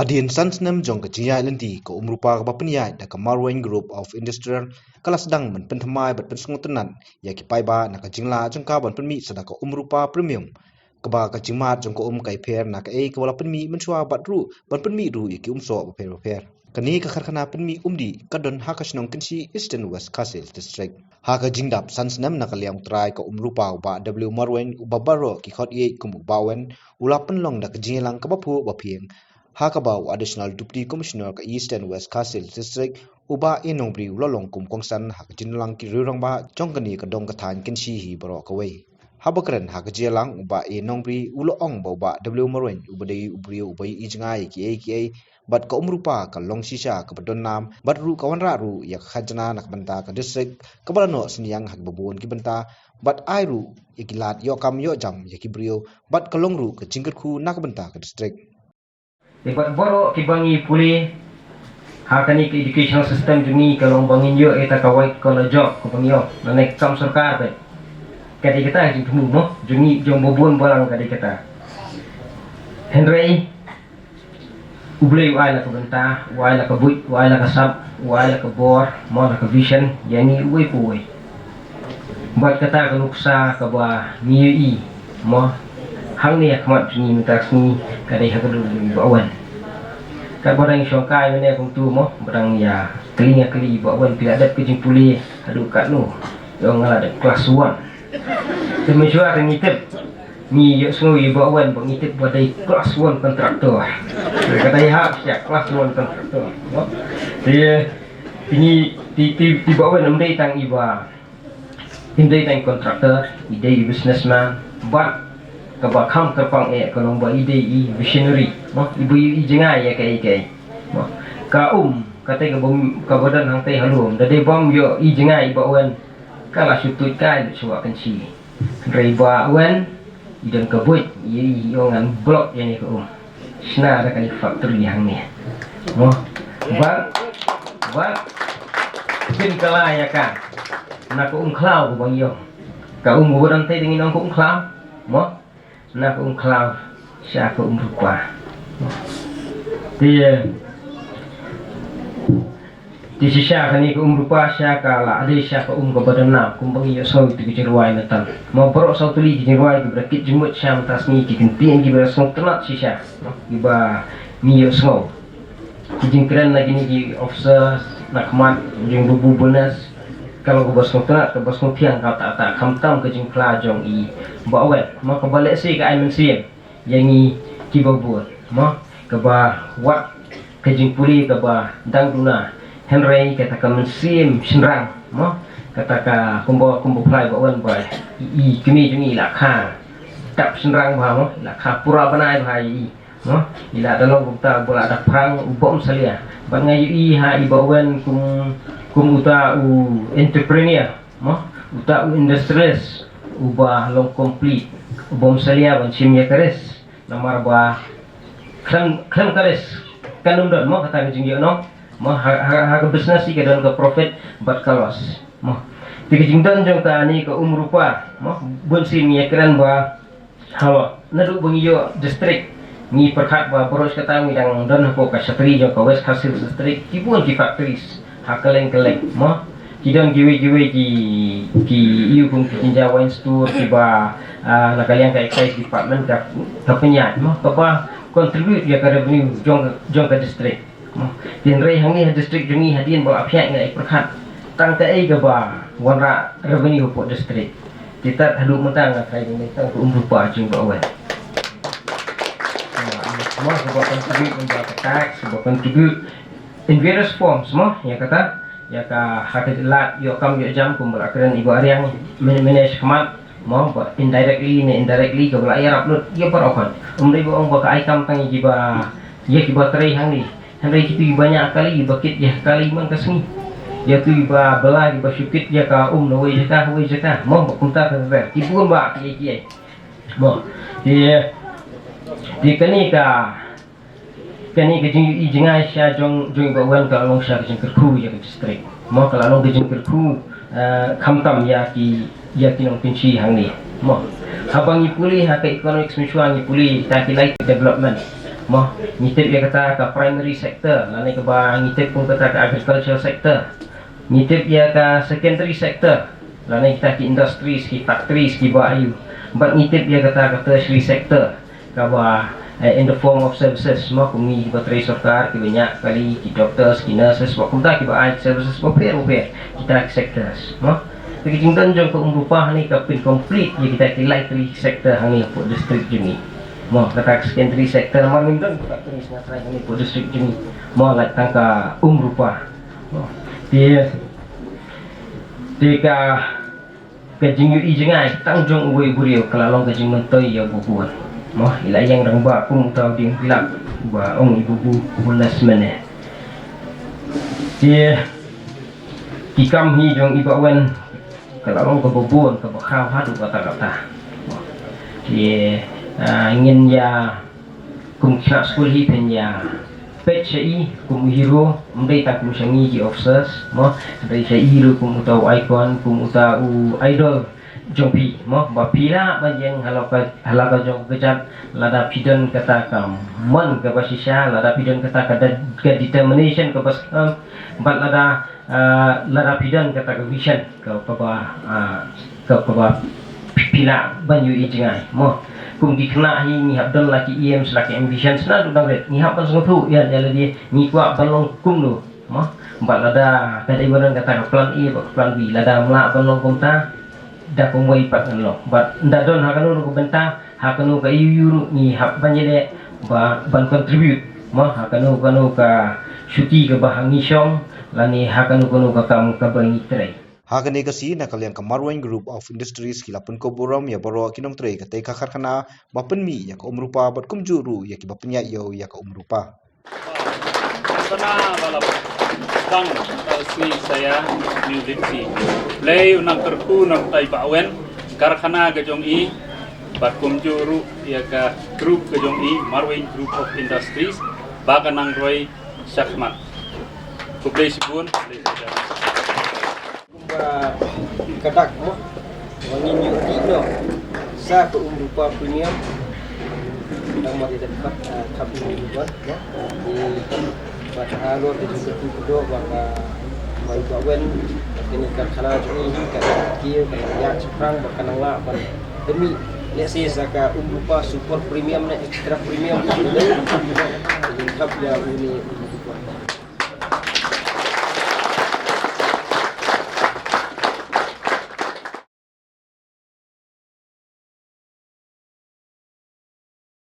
Adin Sansnem jong kejia lendi ko umrupa ka papnya da Kamarwen Group of Industrial kalas dang men pentamai bat pensungtenan ya ki paiba na ka jingla jong ka ban penmi sadaka umrupa premium kaba ka jimat jong ko kai pher na ka ka wala penmi mensua bat ru ban penmi ru ya ki umso ba pher kani ka kharkhana penmi umdi kadon hakasnong kinsi Eastern West Kasil district ha ka jingdap Sansnem na ka liang trai ka umrupa ba W Marwen ubabaro ki khot ye kum bawen ula penlong da ka jingelang ka bapu ba phieng Hakabau Additional Deputy Commissioner ka Eastern West Kasil District uba inobri ulolong kum kongsan hak jinlang ki rirang ba jongkani ka dong ka than kinsi hi baro ka wei habakren hak jelang uba inobri ulong ba W Marwen ubadei ubri ubai ijngai ki bat ka umrupa ka long sisa ka badon nam bat ru ka wanra ru ya khajana nak banta ka district ka balano siniang hak babun ki banta bat airu ikilat yo kam yo jam ya ki brio bat ka long ru ka jingkat khu nak banta ka district Ibat borok kibangi puli hakani ke educational system juni kalau bangin yo eta kawai kalau job ko bangyo naik kam sarkar pe kadi kita jing tumu no juni jong bobon balang kadi kita Henry ublei wai la kabenta wai la kabut wai la kasab wai la kabor mo la vision yani uwe puwe buat kata kanuksa kaba niyi mo hang ni akmat ni minta sini kadai hakadu bawan ka barang syongkai mene kong tu mo barang ya kelinga keli bawan pila adat ke jimpuli adu kat no yo ngala ada kelas 1 temujua kan ngitip ni yo sngoi bawan bang ngitip badai kelas 1 kontraktor kadai hak sia kelas 1 kontraktor mo ini di bawan namdai tang iba hindai tang kontraktor ide businessman but kabakam kerpang kolong ba ide visionary mo ibu jengai ya kai mo ka kata ka badan hang tai halum dade bom yo jengai ba wen kala sutut kai suwa kenci rei ba wen idan kabut yo ngan blok yani ko sna ada kan factory hang ni mo ba bin kala ya kan na ko klau bang yo ka badan tai dingin ko klau mo nak klau siapa rupa dia di sisa kani ke rupa siapa lah ada siapa ke badan kumbang iyo sawi tu kejeruai natan mau berok sawi tuli kejeruai ke berakit jemut siam tasni kekentian ke berasong tenat sisa iba niyo sawi kijingkran lagi ni ki officer nak mat jeng bubu bonus kalau ke basong tenat ke basong tiang kau tak kamtam ke jeng pelajong i bawet maka balik si ke aiman siang yang i kibabur ma ke ba wat ke jeng puli ke ba dang duna Henry kata ka mensim senrang ma kata ka kumbo plai bawan ba i kini jungi lakha tap senrang ba ma lakha pura banai ba i ma ila dalam bukta bola ada perang bom salia bangai i ha i bawan kum uta entrepreneur ma uta industrialist ubah long complete bom salia ban simnya keres namar ba klam keres kanum don mo kata jingyo no mo ha business si kadon ke profit bat kalos mo tiging don jong ka ni ka umrupa mo bon simnya keren ba halo nadu bangiyo district ni perkat ba boros kata midang don ko ka satri jong ka west kasil district kibun ki factories hakaleng mo kidon giwe ki iu kung kinja wine store tiba nakaliang ka excise department ka penyat mo kapa contribute ya ka revenue jong ka district mo tinrei hangi district jungi hadin ba apyak ngai perkat tang ta ai ga ba wanra revenue po district kita halu mentang ka kai ni tang ku umrupa jing ba wan mo sebab contribute menjadi tax sebab contribute in various forms mo ya kata ya ka hakit lat yo kam yo jam kumbal akran ibu ariang manage kemat mo indirectly ka bala ayar upload yo parokon umri bo ong ba ka ikam tang iba ya ki baterai hang ni henry kitu banyak kali bakit ya kali man kasni ya tu iba bala iba syukit ya ka no we jaka mo kunta ka ver ibu ba ki mo di kani ka jingai sya jong bawan ka long sya jing kerku ya district mo kala long jing kerku kamtam ya ki nong pinci hang ni mo habang ipuli ha ka economics misuang ipuli ta ki light development Mo ngitip ya kata ke primary sector, lani ke ba ngitip pun kata ke agricultural sector. Ngitip ya ke secondary sector, lani kita ke industries, ke factories, ke ba ayu. But ngitip ya kata ke tertiary sector, ke ba in the form of services. Mo kumi ke bateri sorkar, ke banyak kali ke doctors, ke nurses, mo kumta ke ba services repair kita ke sectors. Mo Kejingkan jom ke umrupah ni kapin complete ya kita ke lightly sector hangi po district juni. Mo kata secondary sector mamin don factory sengatrai hangi po district juni. Mo like tangka umrupah. Mo dia ka kejing yu ijengai tangjong uwe buriu kelalong kejing mentoi ya bukuan. Mo ila yang rang ba pun tau ding pilak ba ong ibu bulas meneh. Dia kikam hi jong ibawen kalau orang kebubun kebakau hadu kata-kata dia ingin ya kum kena school hi pen ya pet syai kum hero mendai tak kum syangi ki officers mo dari syai ru kum utau icon kum utau idol jompi mo bapila banjeng halaka jong kejap lada pidon kata kam mon ke basisya lada pidon kata ke determination ke bas bat lada pidon kata ke vision ke pila banyu ijengai mo kum dikena hi ni habdon laki em laki ambition sna du dangret ni hapan sengotu ya jadi dia ni kwa balong kum lu mo bat lada kata ibaran kata plan E plan B lada mla balong kum ta da kumway pat nalo but ndadon hakanu ko benta hakanu ka yuru ni hak banyele ba ban contribute mo hakanu ka syuti ke bahangi syong lani hakanu ka kam ka bangi trai Hakani kasi nakalian ke Marwain Group of Industries kilapun ko borom ya boro kinom tray ka tei kakharkhana bapen mi ya ka umrupa bat kumjuru ya ki bapenya yo ya ka umrupa sana balap bang si saya music si lay unang terku nam tai bawen karkhana gajong i bat kumjuru ya ka group gajong i Marwain Group of Industries baga nang roy syakmat kuplay sibun kadak mo wangi nyuri no sa ko umrupa premium ang matidapat kabin buat ya di bahalo di situ kudo baka mai bawen kini karkhana juni ka kieu ka ya seprang baka nang la ban demi lesi saka umrupa super premium na extra premium ini kap ya ini